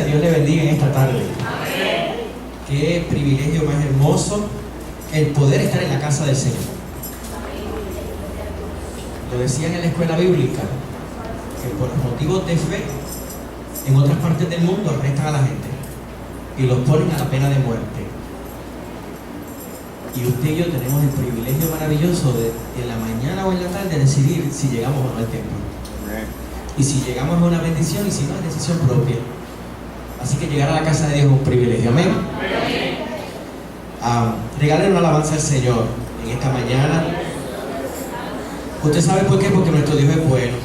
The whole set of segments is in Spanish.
iglesia, Dios le bendiga en esta tarde. Amén. Qué privilegio más hermoso el poder estar en la casa del Señor. Lo decían en la escuela bíblica, que por motivos de fe, en otras partes del mundo arrestan a la gente y los ponen a la pena de muerte. Y usted y yo tenemos el privilegio maravilloso de en la mañana o en la tarde decidir si llegamos o no al templo. Y si llegamos es una bendición, y si no es decisión propia. Así que llegar a la casa de Dios es un privilegio. Amén. Regalen una alabanza al Señor en esta mañana. ¿Usted sabe por qué? Porque nuestro Dios es bueno.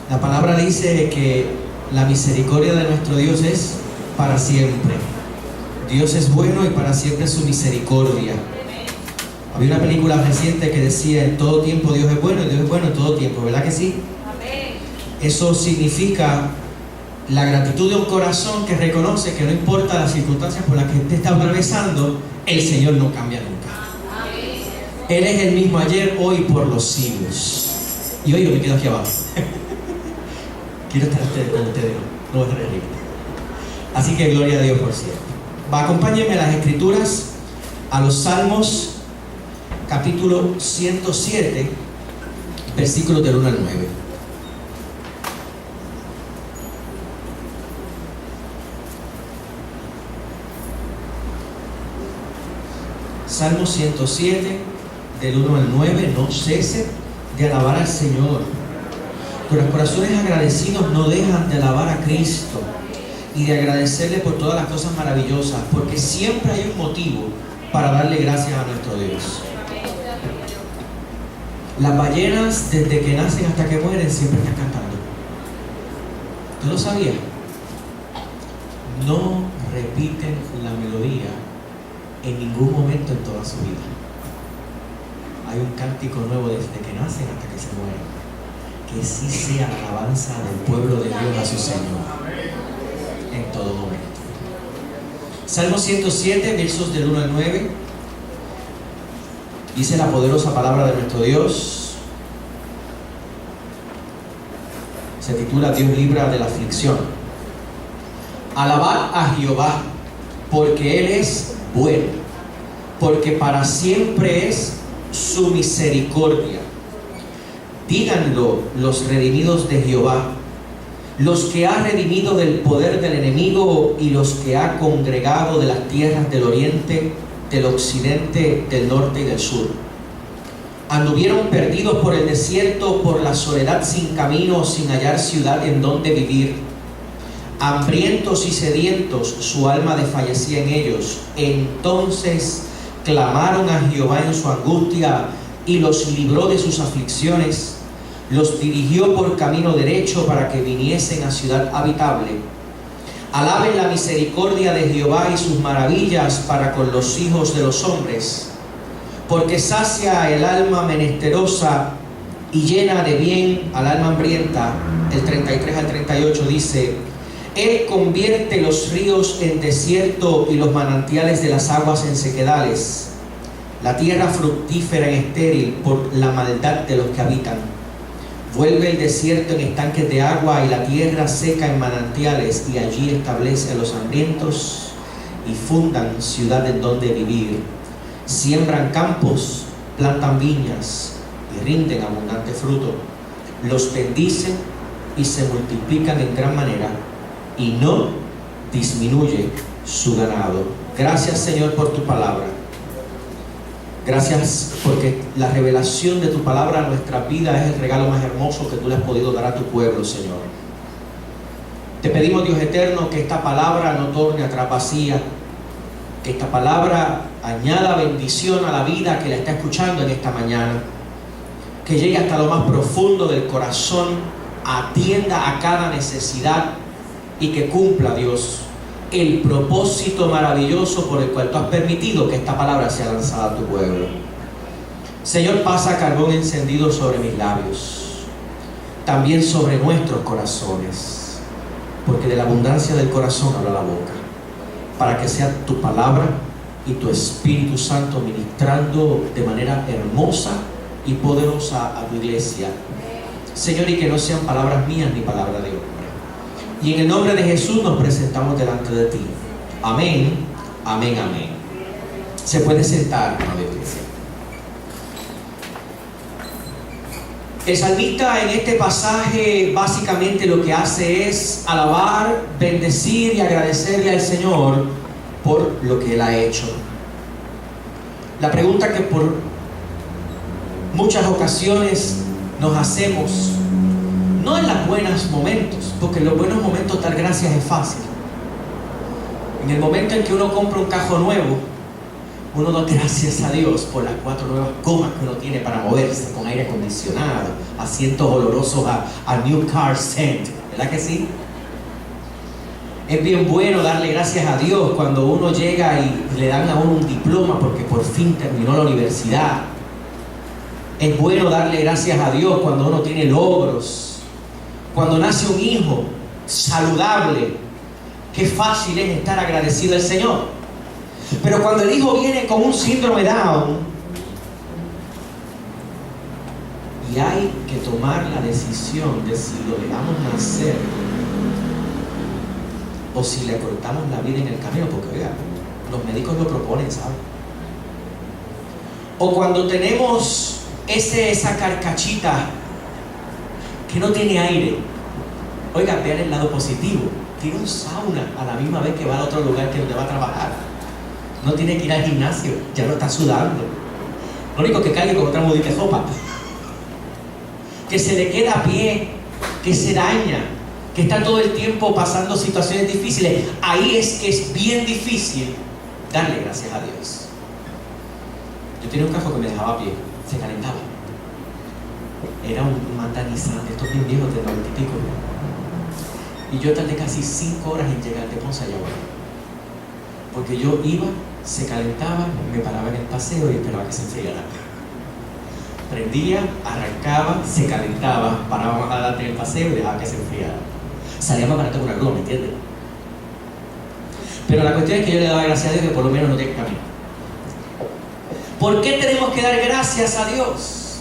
La palabra dice que la misericordia de nuestro Dios es para siempre. Dios es bueno y para siempre su misericordia. Había una película reciente que decía: en todo tiempo Dios es bueno, y Dios es bueno en todo tiempo, ¿verdad que sí? Amén. Eso significa la gratitud de un corazón que reconoce que no importa las circunstancias por las que usted está atravesando, el Señor no cambia nunca. Amén. Él es el mismo ayer, hoy y por los siglos. Y hoy yo me quedo aquí abajo. Quiero estar con ustedes, no voy a estar arriba. Así que gloria a Dios por siempre. Acompáñenme a las Escrituras, a los Salmos, capítulo 107, versículos del 1 al 9. Salmo 107, del 1 al 9. No cese de alabar al Señor. Los corazones agradecidos no dejan de alabar a Cristo y de agradecerle por todas las cosas maravillosas, porque siempre hay un motivo para darle gracias a nuestro Dios. Las ballenas, desde que nacen hasta que mueren, siempre están cantando. ¿Usted lo sabía? No repiten la melodía en ningún momento en toda su vida. Hay un cántico nuevo desde que nacen hasta que se mueren. Que sí sea la alabanza del pueblo de Dios a su Señor en todo momento. Salmo 107, versos del 1 al 9. Dice la poderosa palabra de nuestro Dios. Se titula: Dios libra de la aflicción. Alabad a Jehová, porque Él es bueno, porque para siempre es su misericordia. Díganlo los redimidos de Jehová, los que ha redimido del poder del enemigo y los que ha congregado de las tierras del oriente, del occidente, del norte y del sur. Anduvieron perdidos por el desierto, por la soledad sin camino, sin hallar ciudad en donde vivir. Hambrientos y sedientos, su alma desfallecía en ellos. Entonces clamaron a Jehová en su angustia y los libró de sus aflicciones. Los dirigió por camino derecho para que viniesen a ciudad habitable. Alaben la misericordia de Jehová y sus maravillas para con los hijos de los hombres, porque sacia el alma menesterosa y llena de bien al alma hambrienta. El 33 al 38 dice: Él convierte los ríos en desierto y los manantiales de las aguas en sequedales, la tierra fructífera en estéril por la maldad de los que habitan. Vuelve el desierto en estanques de agua y la tierra seca en manantiales, y allí establece a los hambrientos y fundan ciudad en donde vivir. Siembran campos, plantan viñas y rinden abundante fruto. Los bendicen y se multiplican en gran manera, y no disminuye su ganado. Gracias, Señor, por tu palabra. Gracias porque la revelación de tu palabra a nuestra vida es el regalo más hermoso que tú le has podido dar a tu pueblo, Señor. Te pedimos, Dios eterno, que esta palabra no torne atrás vacía, que esta palabra añada bendición a la vida que la está escuchando en esta mañana, que llegue hasta lo más profundo del corazón, atienda a cada necesidad y que cumpla, Dios, el propósito maravilloso por el cual tú has permitido que esta palabra sea lanzada a tu pueblo. Señor, pasa carbón encendido sobre mis labios, también sobre nuestros corazones, porque de la abundancia del corazón habla la boca, para que sea tu palabra y tu Espíritu Santo ministrando de manera hermosa y poderosa a tu iglesia, Señor, y que no sean palabras mías ni palabra de hombre. Y en el nombre de Jesús nos presentamos delante de ti. Amén, amén, amén. Se puede sentar, amada iglesia. El salmista en este pasaje básicamente lo que hace es alabar, bendecir y agradecerle al Señor por lo que Él ha hecho. La pregunta que por muchas ocasiones nos hacemos, no en los buenos momentos, porque en los buenos momentos dar gracias es fácil. En el momento en que uno compra un carro nuevo, uno da gracias a Dios por las 4 nuevas gomas que uno tiene para moverse, con aire acondicionado, asientos olorosos a New Car Scent, ¿verdad que sí? Es bien bueno darle gracias a Dios cuando uno llega y le dan a uno un diploma porque por fin terminó la universidad. Es bueno darle gracias a Dios cuando uno tiene logros, cuando nace un hijo saludable. Qué fácil es estar agradecido al Señor. Pero cuando el hijo viene con un síndrome Down y hay que tomar la decisión de si lo dejamos nacer o si le cortamos la vida en el camino, porque oiga, los médicos lo proponen, ¿saben? O cuando tenemos esa carcachita que no tiene aire, oiga, vean el lado positivo, tiene un sauna a la misma vez que va a otro lugar que donde va a trabajar. No tiene que ir al gimnasio, ya no está sudando. Lo único que cae con otra mudita de sopa. Que se le queda a pie, que se daña, que está todo el tiempo pasando situaciones difíciles. Ahí es que es bien difícil darle gracias a Dios. Yo tenía un carro que me dejaba a pie, se calentaba. Era un Mazda Nissan, estos bien viejos de 90 y pico. Y yo tardé casi 5 horas en llegar de Ponce a Yaguara. Porque yo iba, se calentaba, me paraba en el paseo y esperaba que se enfriara. Prendía, arrancaba, se calentaba, paraba más adelante en el paseo y dejaba que se enfriara. Salía más barato con una grúa, ¿me entiendes? Pero la cuestión es que yo le daba gracias a Dios que por lo menos no tiene camino. ¿Por qué tenemos que dar gracias a Dios?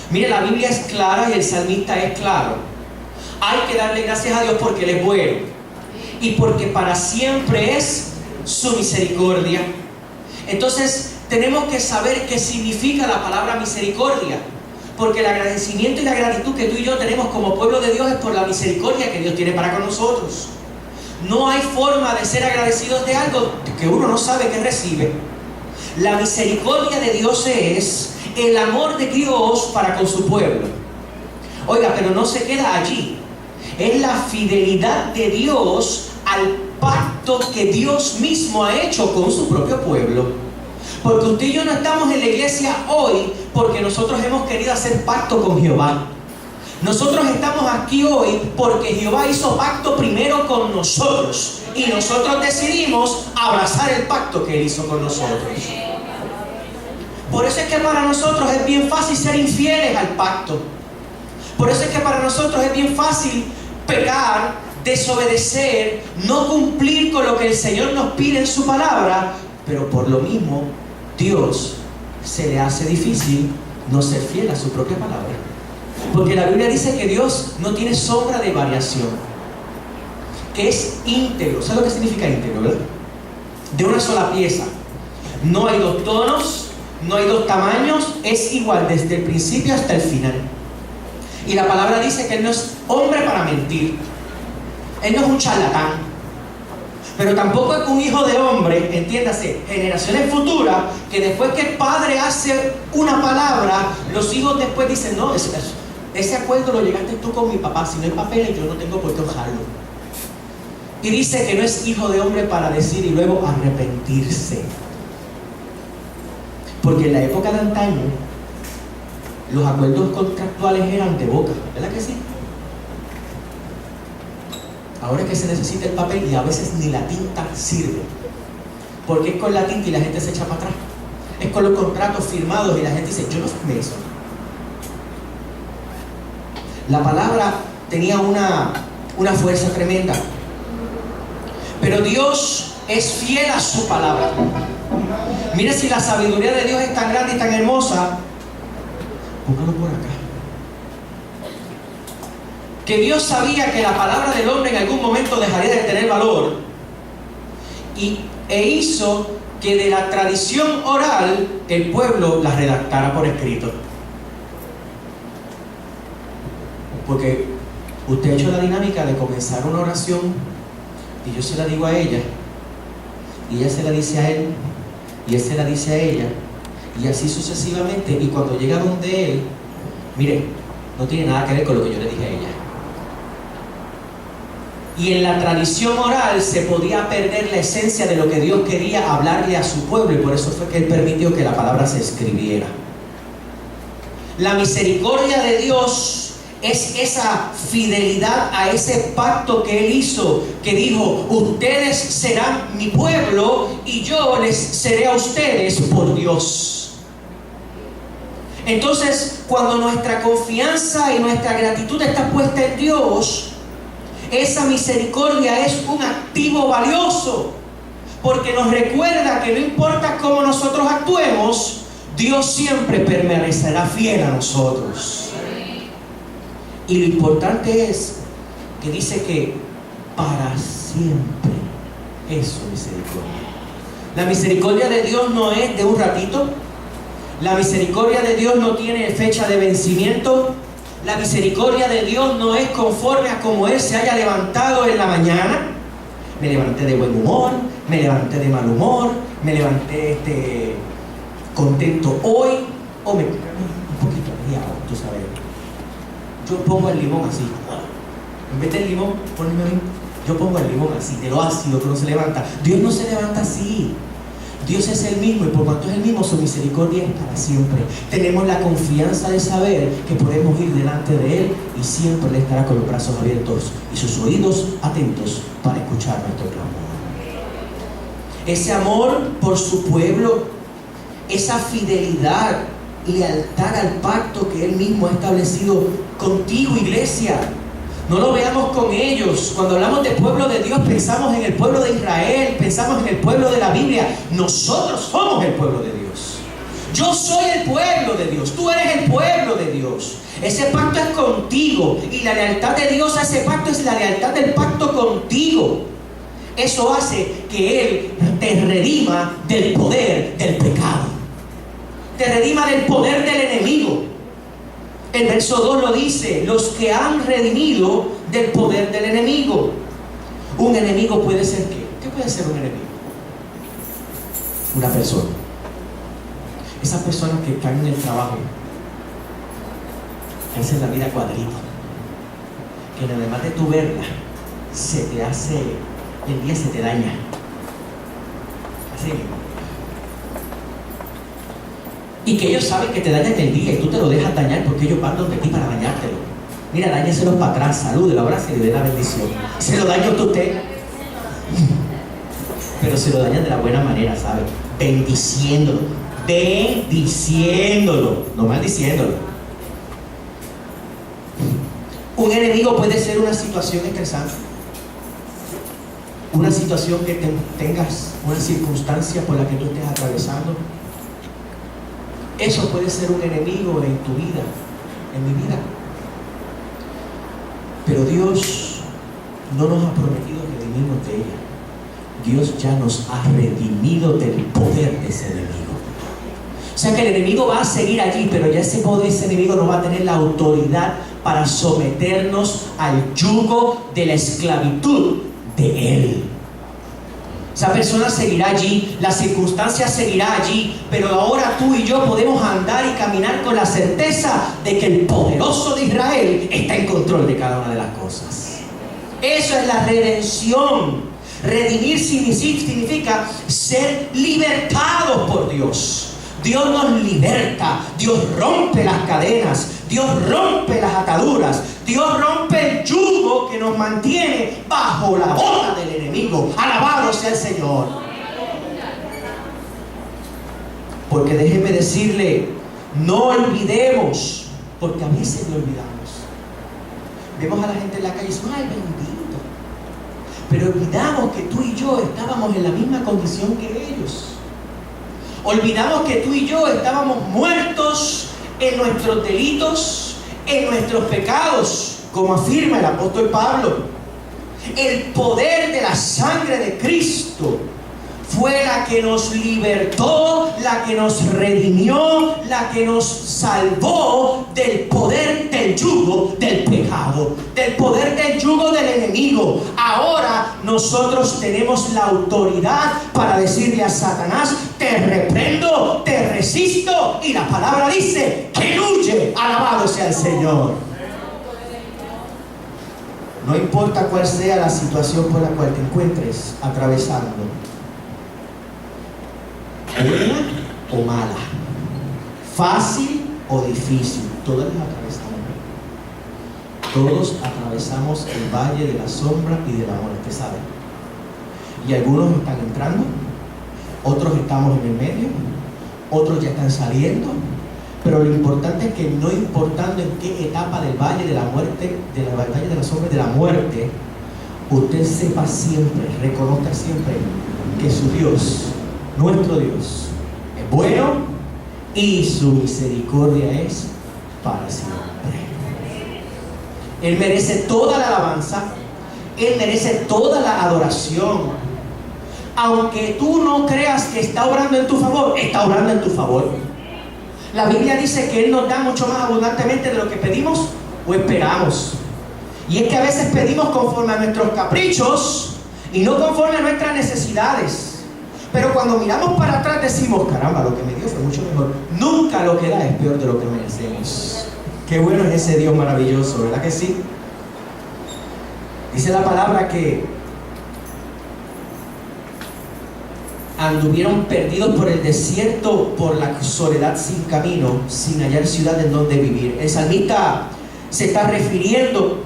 Mire, la Biblia es clara y el salmista es claro. Hay que darle gracias a Dios porque Él es bueno y porque para siempre es su misericordia. Entonces tenemos que saber qué significa la palabra misericordia, porque el agradecimiento y la gratitud que tú y yo tenemos como pueblo de Dios es por la misericordia que Dios tiene para con nosotros. No hay forma de ser agradecidos de algo que uno no sabe que recibe. La misericordia de Dios es el amor de Dios para con su pueblo. Oiga, pero no se queda allí. Es la fidelidad de Dios al pacto que Dios mismo ha hecho con su propio pueblo. Porque usted y yo no estamos en la iglesia hoy porque nosotros hemos querido hacer pacto con Jehová. Nosotros estamos aquí hoy porque Jehová hizo pacto primero con nosotros y nosotros decidimos abrazar el pacto que Él hizo con nosotros. Por eso es que para nosotros es bien fácil ser infieles al pacto. Por eso es que para nosotros es bien fácil pecar, desobedecer, no cumplir con lo que el Señor nos pide en su palabra, pero por lo mismo Dios se le hace difícil no ser fiel a su propia palabra, porque la Biblia dice que Dios no tiene sombra de variación, que es íntegro. ¿Sabes lo que significa íntegro, verdad? De una sola pieza, no hay 2 tonos, no hay 2 tamaños, es igual desde el principio hasta el final. Y la palabra dice que Él no es hombre para mentir. Él no es un charlatán, pero tampoco es un hijo de hombre, entiéndase, generaciones futuras, que después que el padre hace una palabra, los hijos después dicen, no, ese acuerdo lo llegaste tú con mi papá, si no hay papeles yo no tengo por qué honrarlo. Y dice que no es hijo de hombre para decir y luego arrepentirse. Porque en la época de antaño, los acuerdos contractuales eran de boca, ¿verdad que sí? Ahora es que se necesita el papel y a veces ni la tinta sirve. Porque es con la tinta y la gente se echa para atrás. Es con los contratos firmados y la gente dice, yo no firmé eso. La palabra tenía una fuerza tremenda. Pero Dios es fiel a su palabra. Mire, si la sabiduría de Dios es tan grande y tan hermosa, póngalo por acá. que Dios sabía que la palabra del hombre en algún momento dejaría de tener valor, e hizo que de la tradición oral el pueblo la redactara por escrito. Porque usted ha hecho la dinámica de comenzar una oración y yo se la digo a ella y ella se la dice a él y él se la dice a ella y así sucesivamente, y cuando llega donde él, mire, no tiene nada que ver con lo que yo le dije a ella. Y en la tradición oral se podía perder la esencia de lo que Dios quería hablarle a su pueblo, y por eso fue que Él permitió que la palabra se escribiera. La misericordia de Dios es esa fidelidad a ese pacto que Él hizo, que dijo: ustedes serán mi pueblo y yo les seré a ustedes por Dios. Entonces, cuando nuestra confianza y nuestra gratitud está puesta en Dios, esa misericordia es un activo valioso, porque nos recuerda que no importa cómo nosotros actuemos, Dios siempre permanecerá fiel a nosotros. Y lo importante es que dice que para siempre es su misericordia. La misericordia de Dios no es de un ratito. La misericordia de Dios no tiene fecha de vencimiento. La misericordia de Dios no es conforme a como Él se haya levantado en la mañana. Me levanté de buen humor, me levanté de mal humor, me levanté contento hoy, o me un poquito aliado, tú sabes. Yo pongo el limón así. En vez del limón, yo pongo el limón así, de lo ácido que no se levanta. Dios no se levanta así. Dios es el mismo, y por cuanto es el mismo, su misericordia es para siempre. Tenemos la confianza de saber que podemos ir delante de Él y siempre Él estará con los brazos abiertos y sus oídos atentos para escuchar nuestro clamor. Ese amor por su pueblo, esa fidelidad, lealtad al pacto que Él mismo ha establecido contigo, iglesia. No lo veamos con ellos. Cuando hablamos del pueblo de Dios, pensamos en el pueblo de Israel, pensamos en el pueblo de la Biblia. Nosotros somos el pueblo de Dios. Yo soy el pueblo de Dios, tú eres el pueblo de Dios. Ese pacto es contigo, y la lealtad de Dios a ese pacto es la lealtad del pacto contigo. Eso hace que Él te redima del poder del pecado, te redima del poder del enemigo. El verso 2 lo dice: los que han redimido del poder del enemigo. Un enemigo puede ser ¿qué? ¿Qué puede ser un enemigo? Una persona. Esas personas que están en el trabajo, que hacen la vida cuadrito, que además de tu verla, se te hace, el día se te daña. Así. Y que ellos saben que te dañan el día y tú te lo dejas dañar porque ellos van donde ti para dañártelo. Mira, dáñeselos para atrás, salúdelo, abrace y le dé la bendición. Se lo daña usted, pero se lo dañan de la buena manera, ¿sabe? Bendiciéndolo, no maldiciéndolo. Un enemigo puede ser una situación estresante, una situación que tengas, una circunstancia por la que tú estés atravesando. Eso puede ser un enemigo en tu vida, en mi vida. Pero Dios no nos ha prometido redimirnos de ella. Dios ya nos ha redimido del poder de ese enemigo. O sea que el enemigo va a seguir allí, pero ya ese enemigo no va a tener la autoridad para someternos al yugo de la esclavitud de Él. Esa persona seguirá allí, la circunstancia seguirá allí, pero ahora tú y yo podemos andar y caminar con la certeza de que el poderoso de Israel está en control de cada una de las cosas. Eso es la redención. Redimir significa ser libertados por Dios. Dios nos liberta, Dios rompe las cadenas, Dios rompe las ataduras, Dios rompe el yugo que nos mantiene bajo la boca del enemigo. Alabado sea el Señor. Porque déjeme decirle, no olvidemos, porque a veces lo olvidamos. Vemos a la gente en la calle y decimos: ay, bendito. Pero olvidamos que tú y yo estábamos en la misma condición que ellos. Olvidamos que tú y yo estábamos muertos en nuestros delitos, en nuestros pecados. como afirma el apóstol Pablo. El poder de la sangre de Cristo fue la que nos libertó, la que nos redimió, la que nos salvó del poder del yugo del pecado, del poder del yugo del enemigo. Ahora nosotros tenemos la autoridad para decirle a Satanás: te reprendo, te resisto, y la palabra dice que huye. Alabado sea el Señor. No importa cuál sea la situación por la cual te encuentres atravesando, buena o mala, fácil o difícil, todas las atravesamos. Todos atravesamos el valle de la sombra y de la muerte, ¿saben? Y algunos están entrando, otros estamos en el medio, otros ya están saliendo. Pero lo importante es que no importando en qué etapa del valle de la muerte, del valle de la sombra y de la muerte, usted sepa siempre, reconozca siempre que su Dios, nuestro Dios, es bueno y su misericordia es para siempre. Él merece toda la alabanza, Él merece toda la adoración. Aunque tú no creas que está obrando en tu favor, está obrando en tu favor. La Biblia dice que Él nos da mucho más abundantemente de lo que pedimos o esperamos. Y es que a veces pedimos conforme a nuestros caprichos y no conforme a nuestras necesidades. Pero cuando miramos para atrás decimos: caramba, lo que me dio fue mucho mejor. Nunca lo que da es peor de lo que merecemos. Qué bueno es ese Dios maravilloso, ¿verdad que sí? Dice la palabra que anduvieron perdidos por el desierto, por la soledad sin camino, sin hallar ciudad en donde vivir. El salmista se está refiriendo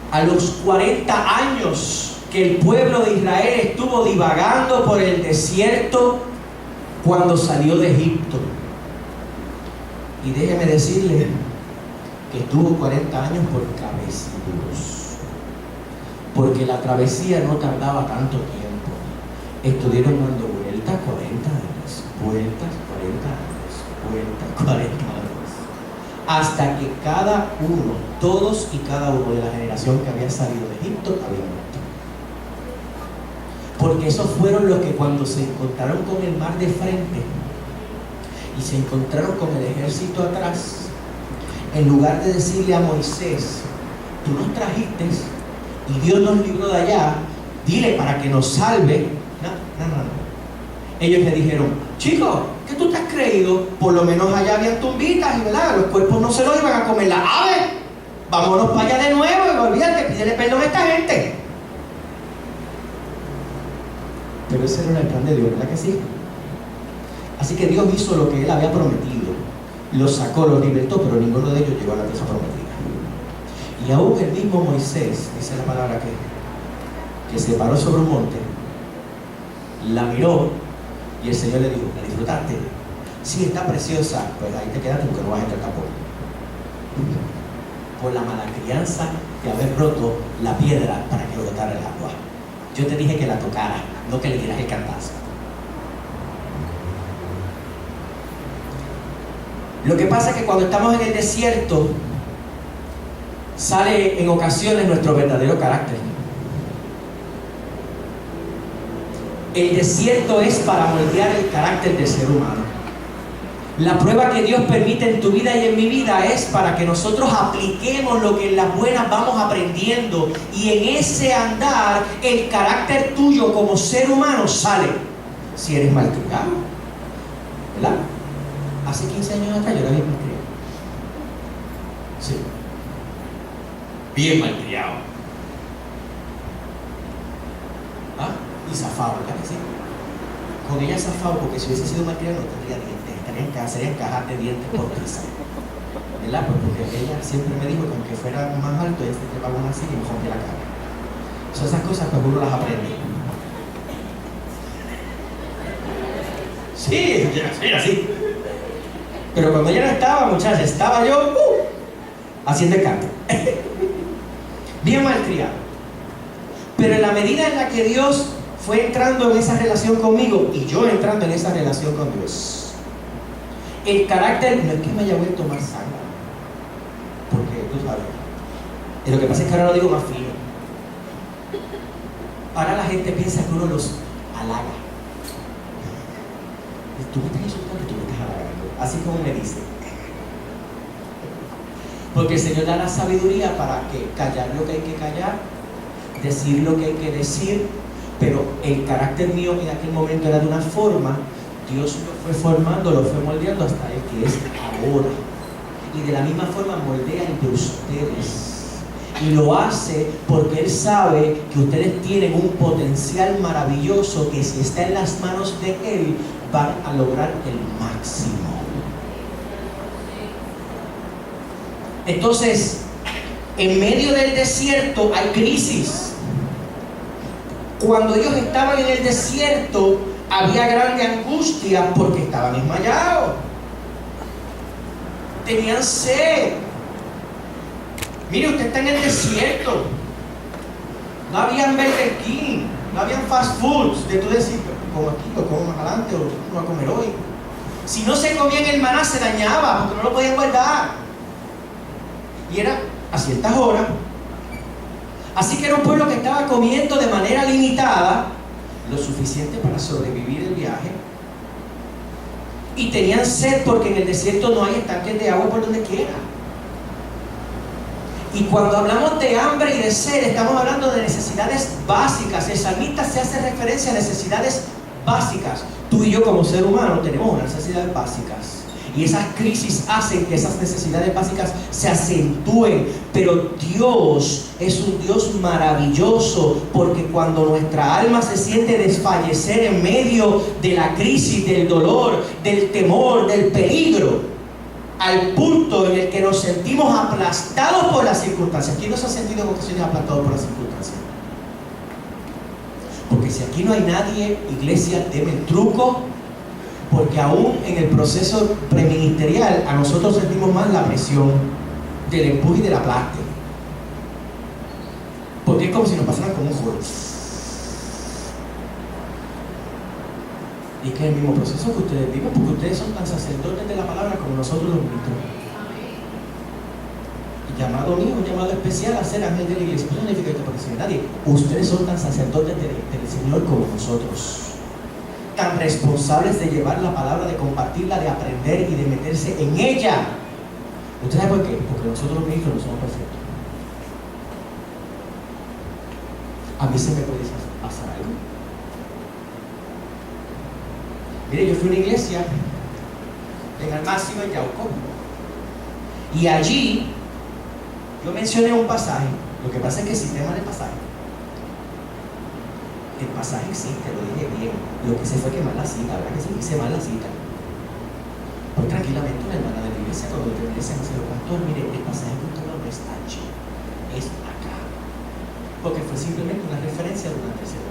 a los 40 años que el pueblo de Israel estuvo divagando por el desierto cuando salió de Egipto. Y déjeme decirle que estuvo 40 años por cabeciduros, porque la travesía no tardaba tanto tiempo. Estuvieron dando vueltas 40 años, vueltas 40 años, vueltas 40 años, hasta que cada uno, todos y cada uno de la generación que había salido de Egipto había muerto. Porque esos fueron los que, cuando se encontraron con el mar de frente y se encontraron con el ejército atrás, en lugar de decirle a Moisés: tú nos trajiste y Dios nos libró de allá, dile para que nos salve. No. Ellos le dijeron: chicos, ¿qué tú te has creído? Por lo menos allá habían tumbitas y, ¿verdad?, los cuerpos no se los iban a comer las aves. Vámonos para allá de nuevo y olvídate, pídele perdón a esta gente. Pero ese no era el plan de Dios, ¿verdad que sí? Así que Dios hizo lo que Él había prometido. Los sacó, los libertó, pero ninguno de ellos llegó a la tierra prometida. Y aún el mismo Moisés, dice la palabra, que se paró sobre un monte, la miró y el Señor le dijo: ¿la disfrutaste? Sí, está preciosa. Pues ahí te quedaste porque no vas a entrar tampoco. Por la mala crianza de haber roto la piedra para que brotara el agua. Yo te dije que la tocara, no que le dieras el cantazo. Lo que pasa es que cuando estamos en el desierto, sale en ocasiones nuestro verdadero carácter. El desierto es para moldear el carácter del ser humano. La prueba que Dios permite en tu vida y en mi vida es para que nosotros apliquemos lo que en las buenas vamos aprendiendo, y en ese andar el carácter tuyo como ser humano sale. Si eres malcriado, ¿verdad? Hace 15 años atrás yo era bien malcriado. Sí. Bien malcriado. ¿Ah? Y zafado, ¿verdad que sí? Con ella zafado, porque si hubiese sido malcriado no tendría dientes, serían cajas de dientes por risa, ¿verdad? Porque ella siempre me dijo que aunque fuera más alto, ella se trepaba una silla y me rompía la cara. Son esas cosas que uno las aprende. Sí, así. Pero cuando ella no estaba, muchachos, estaba yo haciendo el canto. Bien malcriado. Pero en la medida en la que Dios fue entrando en esa relación conmigo y yo entrando en esa relación con Dios, el carácter no es que me haya vuelto más sano, porque tú sabes, Y lo que pasa es que ahora lo digo más fino. Ahora la gente piensa que uno los halaga. Tú me estás insultando, tú me estás halagando. Así como me dice. Porque el Señor da la sabiduría para que callar lo que hay que callar, decir lo que hay que decir, pero el carácter mío en aquel momento era de una forma, Dios lo fue formando, lo fue moldeando hasta el que es ahora. Y de la misma forma moldea entre ustedes. Y lo hace porque Él sabe que ustedes tienen un potencial maravilloso que si está en las manos de Él, van a lograr el máximo. Entonces, en medio del desierto hay crisis. Cuando ellos estaban en el desierto, había grande angustia porque estaban desmayados. Tenían sed. Mire, usted está en el desierto. No habían Burger King, no habían fast foods de tú decir, como aquí, o como más adelante, o no voy a comer hoy. Si no se comían el maná, se dañaba porque no lo podían guardar. Y era a ciertas horas. Así que era un pueblo que estaba comiendo de manera limitada, lo suficiente para sobrevivir el viaje. Y tenían sed porque en el desierto no hay estanques de agua por donde quiera. Y cuando hablamos de hambre y de sed, estamos hablando de necesidades básicas. El salmista se hace referencia a necesidades básicas. Tú y yo como ser humano tenemos unas necesidades básicas. Y esas crisis hacen que esas necesidades básicas se acentúen. Pero Dios es un Dios maravilloso, porque cuando nuestra alma se siente desfallecer en medio de la crisis, del dolor, del temor, del peligro, al punto en el que nos sentimos aplastados por las circunstancias. ¿Quién nos ha sentido en ocasiones aplastados por las circunstancias? Porque si aquí no hay nadie, iglesia, deme el truco. Porque aún en el proceso preministerial a nosotros sentimos más la presión del empuje y del aplaste. Porque es como si nos pasaran como un juego. Y que es el mismo proceso que ustedes viven, porque ustedes son tan sacerdotes de la palabra como nosotros los ministros. Y llamado mío, un llamado especial a ser ángel de la iglesia. No significa que porque soy nadie. Ustedes son tan sacerdotes del Señor como nosotros. Tan responsables de llevar la palabra, de compartirla, de aprender y de meterse en ella. ¿Usted sabe por qué? Porque nosotros los ministros no somos perfectos. A mí se me puede pasar algo. Mire, yo fui a una iglesia en el máximo en Yauco. Y allí yo mencioné un pasaje. Lo que pasa es que el sistema de pasaje, el pasaje existe, lo dije bien. Lo que se fue quemar la cita, ¿verdad que sí? Hice mal la cita. Pues tranquilamente una hermana de la iglesia, cuando la iglesia me dijo, pastor, mire, el pasaje que usted no está allí, es acá. Porque fue simplemente una referencia de una tercera.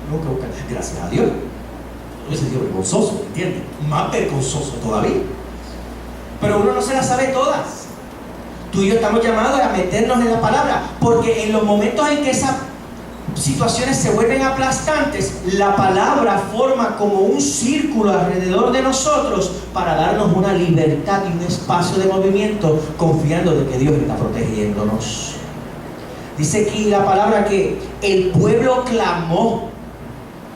Nunca buscar, gracias a Dios. No hubiese sido vergonzoso, ¿entiendes? Más vergonzoso todavía. Pero uno no se las sabe todas. Tú y yo estamos llamados a meternos en la palabra, porque en los momentos en que esas situaciones se vuelven aplastantes, la palabra forma como un círculo alrededor de nosotros para darnos una libertad y un espacio de movimiento, confiando de que Dios está protegiéndonos. Dice aquí la palabra que el pueblo clamó.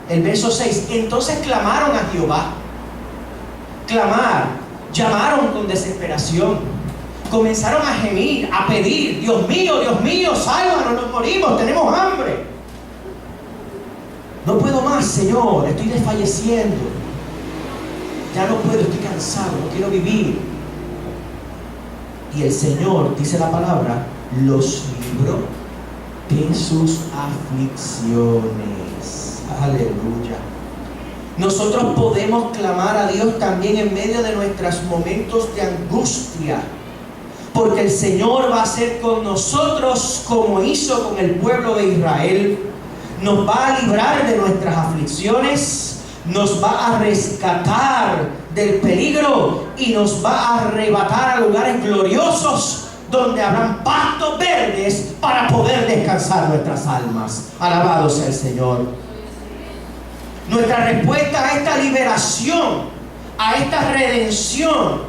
El verso 6, entonces clamaron a Jehová. Clamar, llamaron con desesperación. Comenzaron a gemir, a pedir, Dios mío, sálvanos, nos morimos, tenemos hambre. No puedo más, Señor, estoy desfalleciendo. Ya no puedo, estoy cansado, no quiero vivir. Y el Señor, dice la palabra, los libró de sus aflicciones. Aleluya. Nosotros podemos clamar a Dios también en medio de nuestros momentos de angustia, porque el Señor va a hacer con nosotros como hizo con el pueblo de Israel. Nos va a librar de nuestras aflicciones, nos va a rescatar del peligro y nos va a arrebatar a lugares gloriosos donde habrán pastos verdes para poder descansar nuestras almas. Alabado sea el Señor. Nuestra respuesta a esta liberación, a esta redención,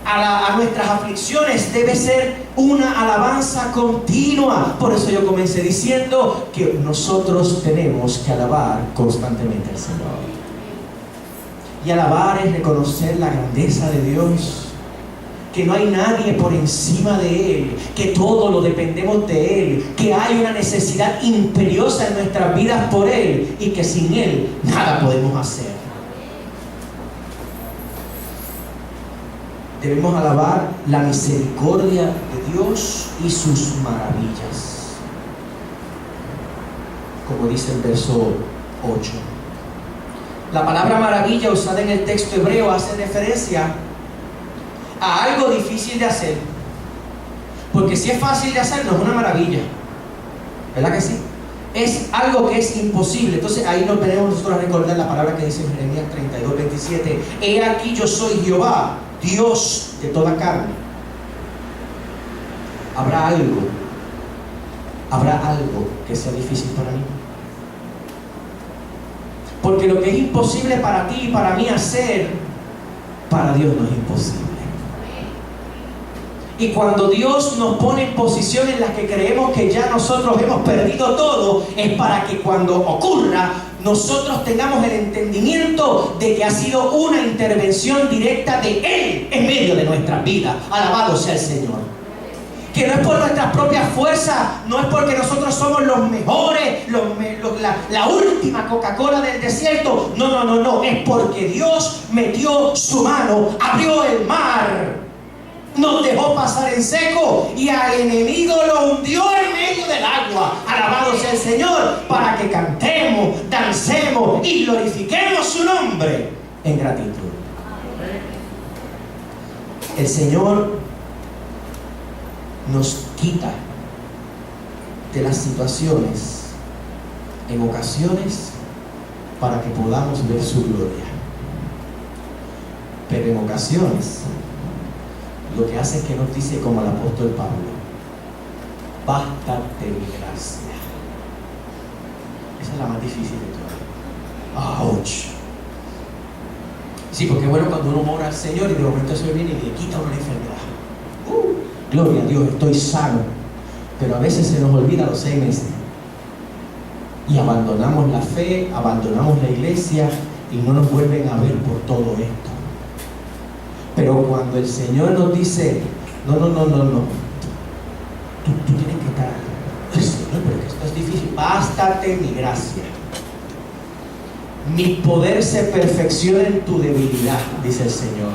a nuestras aflicciones debe ser una alabanza continua. Por eso yo comencé diciendo que nosotros tenemos que alabar constantemente al Señor. Y alabar es reconocer la grandeza de Dios, que no hay nadie por encima de Él, que todo lo dependemos de Él, que hay una necesidad imperiosa en nuestras vidas por Él y que sin Él nada podemos hacer. Debemos alabar la misericordia de Dios y sus maravillas, como dice el verso 8. La palabra maravilla usada en el texto hebreo hace referencia a algo difícil de hacer, porque si es fácil de hacer no es una maravilla, ¿verdad que sí? Es algo que es imposible. Entonces ahí nos venimos nosotros a recordar la palabra que dice en Jeremías 32:27: he aquí yo soy Jehová, Dios de toda carne. ¿Habrá algo que sea difícil para mí? Porque lo que es imposible para ti y para mí hacer, para Dios no es imposible. Y cuando Dios nos pone en posiciones en las que creemos que ya nosotros hemos perdido todo, es para que cuando ocurra, nosotros tengamos el entendimiento de que ha sido una intervención directa de Él en medio de nuestras vidas. Alabado sea el Señor. Que no es por nuestras propias fuerzas, no es porque nosotros somos los mejores, la última Coca-Cola del desierto. No. Es porque Dios metió su mano, abrió el mar, nos dejó pasar en seco y al enemigo lo hundió en medio del agua. Alabado sea el Señor, para que cantemos, dancemos y glorifiquemos su nombre en gratitud. El Señor nos quita de las situaciones en ocasiones para que podamos ver su gloria, pero en ocasiones lo que hace es que nos dice, como el apóstol Pablo: bástate mi gracia. Esa es la más difícil de todas. ¡Auch! Sí, porque bueno cuando uno ora al Señor y de momento se viene y le quita una enfermedad. Gloria a Dios, estoy sano. Pero a veces se nos olvida los 6 meses. Y abandonamos la fe, abandonamos la iglesia y no nos vuelven a ver por todo esto. Pero cuando el Señor nos dice, no, tú tienes que estar, Señor, pero que esto es difícil, bástate mi gracia. Mi poder se perfecciona en tu debilidad, dice el Señor.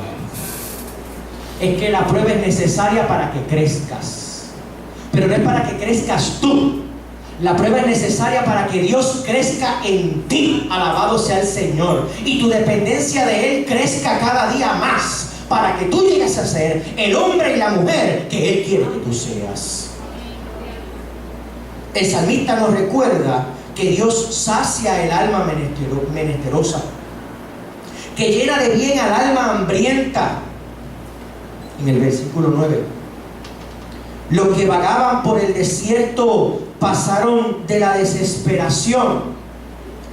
Es que la prueba es necesaria para que crezcas, pero no es para que crezcas tú. La prueba es necesaria para que Dios crezca en ti. Alabado sea el Señor. Y tu dependencia de Él crezca cada día más, para que tú llegues a ser el hombre y la mujer que Él quiere que tú seas. El salmista nos recuerda que Dios sacia el alma menesterosa, que llena de bien al alma hambrienta. En el versículo 9: los que vagaban por el desierto pasaron de la desesperación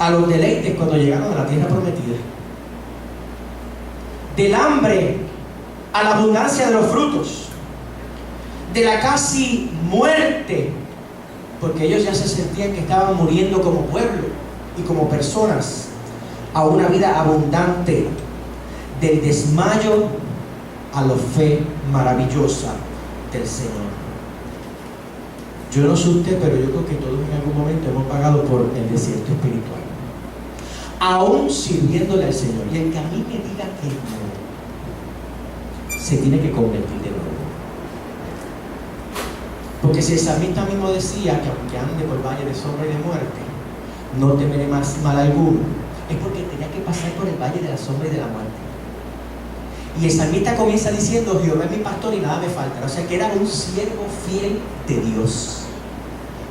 a los deleites cuando llegaron a la tierra prometida. Del hambre a la abundancia de los frutos. De la casi muerte, porque ellos ya se sentían que estaban muriendo como pueblo y como personas, a una vida abundante. Del desmayo a la fe maravillosa del Señor. Yo no sé usted, pero yo creo que todos en algún momento hemos pagado por el desierto espiritual, aún sirviéndole al Señor. Y el que a mí me diga que no, se tiene que convertir de nuevo. Porque si el salmista mismo decía que aunque ande por valle de sombra y de muerte, no temeré más mal alguno, es porque tenía que pasar por el valle de la sombra y de la muerte. Y el salmista comienza diciendo: Jehová es mi pastor y nada me faltará. O sea que era un siervo fiel de Dios,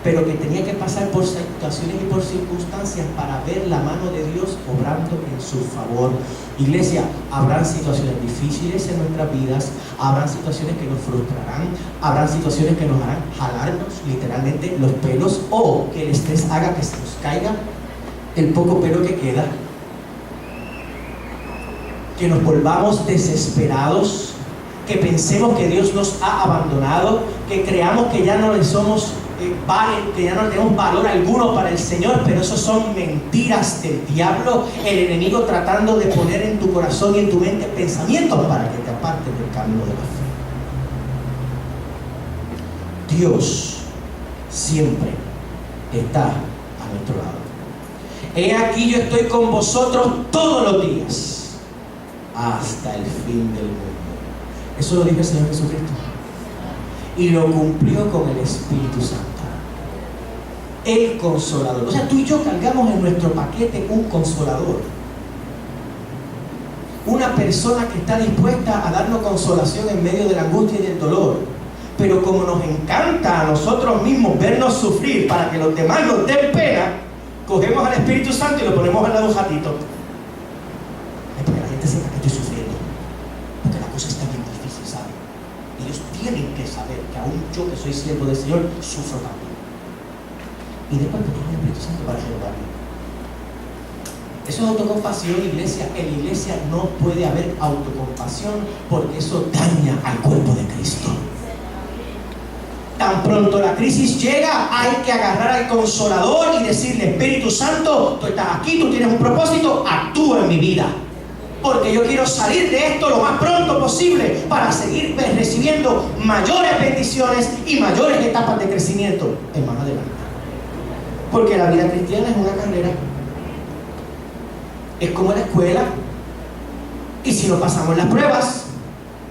pero que tenía que pasar por situaciones y por circunstancias para ver la mano de Dios obrando en su favor. Iglesia, habrán situaciones difíciles en nuestras vidas, habrán situaciones que nos frustrarán, habrán situaciones que nos harán jalarnos literalmente los pelos, o que el estrés haga que se nos caiga el poco pelo que queda, que nos volvamos desesperados, que pensemos que Dios nos ha abandonado, que creamos que ya no le somos que ya no tenemos valor alguno para el Señor, pero eso son mentiras del diablo, el enemigo tratando de poner en tu corazón y en tu mente pensamientos para que te apartes del camino de la fe. Dios siempre está a nuestro lado. He aquí yo estoy con vosotros todos los días hasta el fin del mundo. Eso lo dijo el Señor Jesucristo y lo cumplió con el Espíritu Santo, el Consolador. O sea, tú y yo cargamos en nuestro paquete un Consolador, una persona que está dispuesta a darnos consolación en medio de la angustia y del dolor. Pero como nos encanta a nosotros mismos vernos sufrir para que los demás nos den pena, cogemos al Espíritu Santo y lo ponemos al lado de un ratito. Es porque la gente sepa que estoy sufriendo, porque la cosa está bien difícil, ¿saben? Ellos tienen que saber que aún yo, que soy siervo del Señor, sufro también. Y después ponemos al Espíritu Santo para ayudarme. Eso es autocompasión, iglesia. En la iglesia no puede haber autocompasión, porque eso daña al cuerpo de Cristo. Tan pronto la crisis llega, hay que agarrar al Consolador y decirle: Espíritu Santo, tú estás aquí, tú tienes un propósito, actúa en mi vida, porque yo quiero salir de esto lo más pronto posible para seguir recibiendo mayores bendiciones y mayores etapas de crecimiento en más adelante. Porque la vida cristiana es una carrera, es como la escuela, y si no pasamos las pruebas,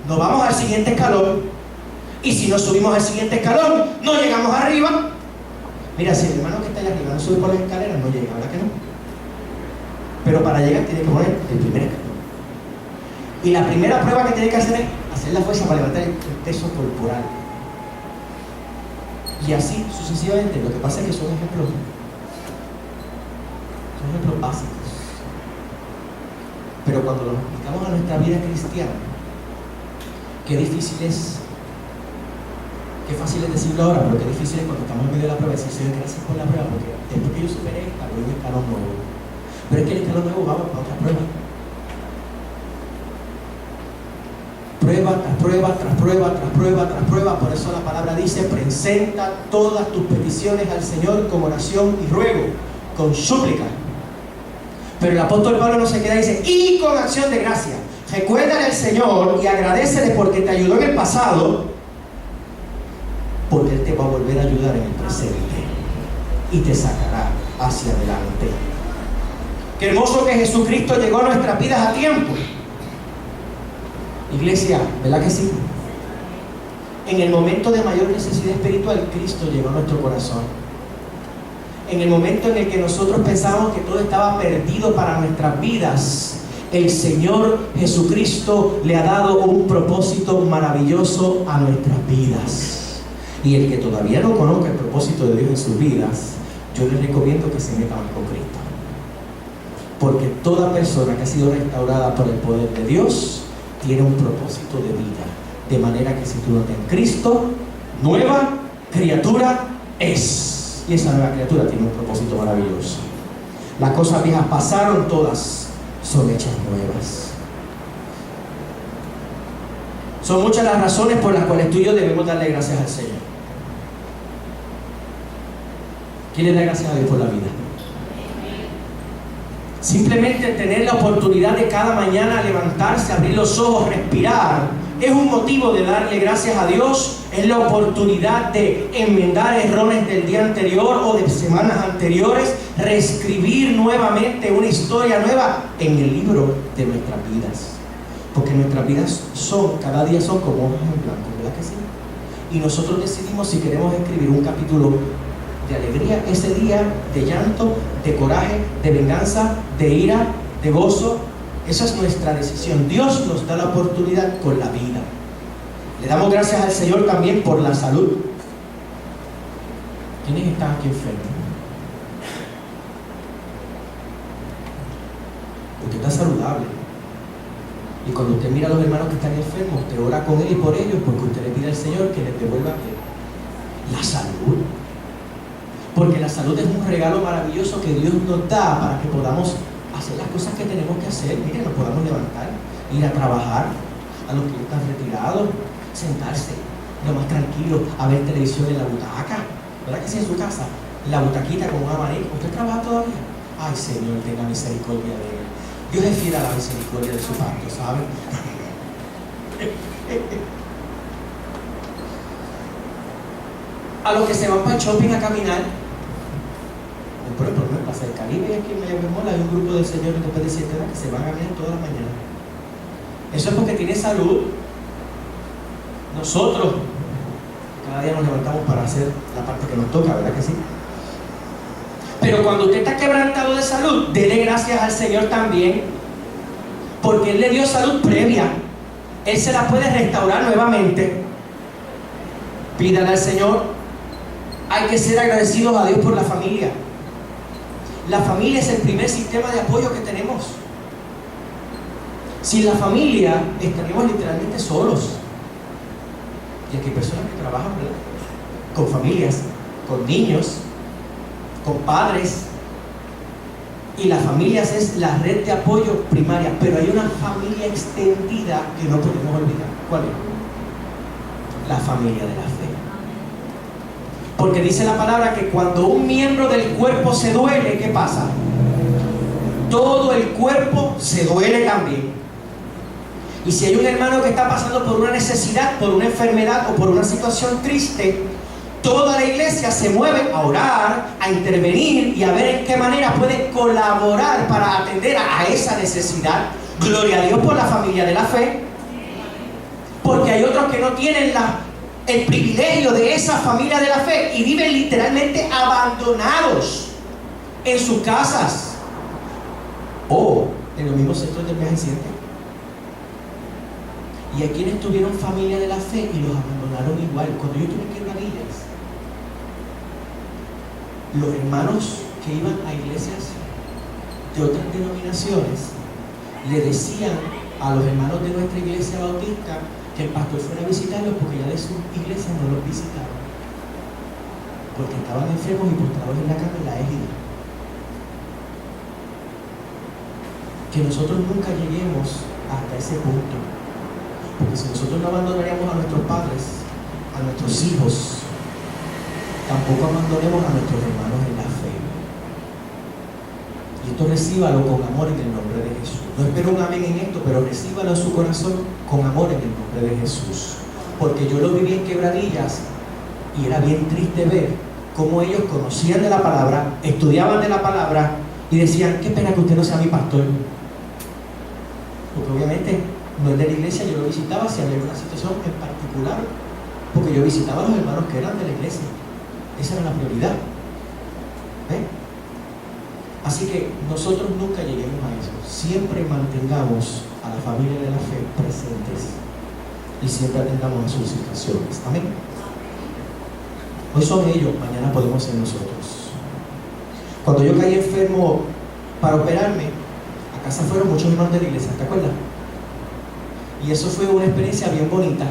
no vamos al siguiente escalón. Y si no subimos al siguiente escalón, no llegamos arriba. Mira, si el hermano que está allá arriba no sube por las escaleras, no llega, ¿verdad que no? Pero para llegar tiene que poner el primer escalón. Y la primera prueba que tiene que hacer es hacer la fuerza para levantar el peso corporal. Y así sucesivamente. Lo que pasa es que son ejemplos básicos. Pero cuando los aplicamos a nuestra vida cristiana, qué difícil es. Qué fácil es decirlo ahora, pero qué difícil es cuando estamos en medio de la prueba decir: Señor, gracias por la prueba, porque después que yo superé esta, voy a un escalón nuevo. Pero es que el escalón nuevo va para otra prueba. Prueba tras prueba, tras prueba, tras prueba, tras prueba. Por eso la palabra dice: presenta todas tus peticiones al Señor con oración y ruego, con súplica. Pero el apóstol Pablo no se queda y dice: y con acción de gracia. Recuérdale al Señor y agradécele porque te ayudó en el pasado, porque Él te va a volver a ayudar en el presente y te sacará hacia adelante. Qué hermoso que Jesucristo llegó a nuestras vidas a tiempo. Iglesia, ¿verdad que sí? En el momento de mayor necesidad espiritual, Cristo llegó a nuestro corazón. En el momento en el que nosotros pensábamos que todo estaba perdido para nuestras vidas, el Señor Jesucristo le ha dado un propósito maravilloso a nuestras vidas. Y el que todavía no conozca el propósito de Dios en sus vidas, yo les recomiendo que se metan con Cristo. Porque toda persona que ha sido restaurada por el poder de Dios tiene un propósito de vida. De manera que si tú no estás en Cristo, nueva criatura es. Y esa nueva criatura tiene un propósito maravilloso. Las cosas viejas pasaron, todas son hechas nuevas. Son muchas las razones por las cuales tú y yo debemos darle gracias al Señor. ¿Quién le da gracias a Dios por la vida? Simplemente tener la oportunidad de cada mañana levantarse, abrir los ojos, respirar, es un motivo de darle gracias a Dios. Es la oportunidad de enmendar errores del día anterior o de semanas anteriores, reescribir nuevamente una historia nueva en el libro de nuestras vidas. Porque nuestras vidas cada día son como hojas en blanco, ¿verdad que sí? Y nosotros decidimos si queremos escribir un capítulo de alegría ese día, de llanto, de coraje, de venganza, de ira, de gozo. Esa es nuestra decisión. Dios nos da la oportunidad con la vida. Le damos gracias al Señor también por la salud. ¿Quiénes están aquí enfermos? Usted está saludable. Y cuando usted mira a los hermanos que están enfermos, usted ora con él y por ellos, porque usted le pide al Señor que les devuelva la salud. Porque la salud es un regalo maravilloso que Dios nos da para que podamos hacer las cosas que tenemos que hacer. Miren, nos podamos levantar, ir a trabajar, a los que ya están retirados, sentarse, lo más tranquilo, a ver televisión en la butaca. ¿Verdad que sí en su casa? En la butaquita con un abanico. ¿Usted trabaja todavía? Ay, Señor, tenga misericordia de él. Dios es fiel a la misericordia de su pacto, ¿saben? A los que se van para el shopping a caminar. Por ejemplo, en Plaza del Caribe, aquí en Mayagüez Mall, hay un grupo de señores después de 7 horas que se van a caminar toda la mañana. Eso es porque tiene salud. Nosotros cada día nos levantamos para hacer la parte que nos toca, ¿verdad que sí? Pero cuando usted está quebrantado de salud, dele gracias al Señor también, porque Él le dio salud previa. Él se la puede restaurar nuevamente. Pídale al Señor. Hay que ser agradecidos a Dios por la familia. La familia es el primer sistema de apoyo que tenemos. Sin la familia estaríamos literalmente solos. Y aquí hay personas que trabajan, ¿verdad?, con familias, con niños, con padres. Y las familias es la red de apoyo primaria. Pero hay una familia extendida que no podemos olvidar. ¿Cuál es? La familia de la fe. Porque dice la palabra que cuando un miembro del cuerpo se duele, ¿qué pasa? Todo el cuerpo se duele también. Y si hay un hermano que está pasando por una necesidad, por una enfermedad o por una situación triste, toda la iglesia se mueve a orar, a intervenir y a ver en qué manera puede colaborar para atender a esa necesidad. Gloria a Dios por la familia de la fe. Porque hay otros que no tienen el privilegio de esa familia de la fe y viven literalmente abandonados en sus casas o en los mismos centros de envejeciente. Y hay quienes tuvieron familia de la fe y los abandonaron igual. Cuando yo tuve quebradillas, los hermanos que iban a iglesias de otras denominaciones le decían a los hermanos de nuestra iglesia bautista que el pastor fuera a visitarlos porque ya de su iglesia no los visitaban, porque estaban enfermos y postrados en la cama en la égida. Que nosotros nunca lleguemos hasta ese punto, porque si nosotros no abandonaríamos a nuestros padres, a nuestros hijos, tampoco abandonemos a nuestros hermanos en la fe. Y esto recíbalo con amor en el nombre de Jesús. No espero un amén en esto, pero recíbalo en su corazón con amor en el nombre de Jesús. Porque yo lo viví en Quebradillas y era bien triste ver cómo ellos conocían de la palabra, estudiaban de la palabra y decían: qué pena que usted no sea mi pastor. Porque obviamente no es de la iglesia, yo lo visitaba si había una situación en particular, porque yo visitaba a los hermanos que eran de la iglesia. Esa era la prioridad. ¿Ven? Así que nosotros nunca lleguemos a eso. Siempre mantengamos a la familia de la fe presentes y siempre atendamos a sus situaciones. Amén. Hoy son ellos, mañana podemos ser nosotros. Cuando yo caí enfermo para operarme, a casa fueron muchos hermanos de la iglesia, ¿te acuerdas? Y eso fue una experiencia bien bonita.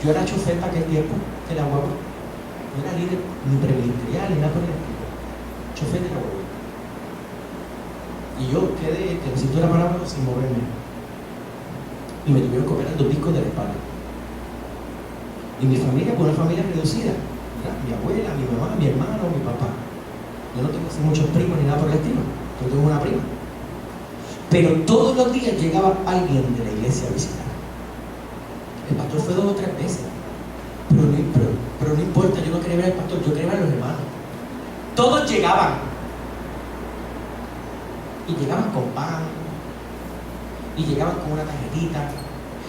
Yo era chofer para aquel tiempo de la guagua. No era líder ni preministerial ni nada por el estilo. Chofer de la guagua. Y yo quedé de la cintura para abajo sin moverme. Y me tuvieron que operar 2 discos de la espalda. Y mi familia, pues una familia reducida. ¿Verdad? Mi abuela, mi mamá, mi hermano, mi papá. Yo no tengo así muchos primos ni nada por el estilo. Yo tengo una prima. Pero todos los días llegaba alguien de la iglesia a visitar. El pastor fue 2 o 3 veces. Pero no importa, yo no quería ver al pastor, yo quería ver a los hermanos. Todos llegaban. Y llegaban con pan, y llegaban con una tarjetita,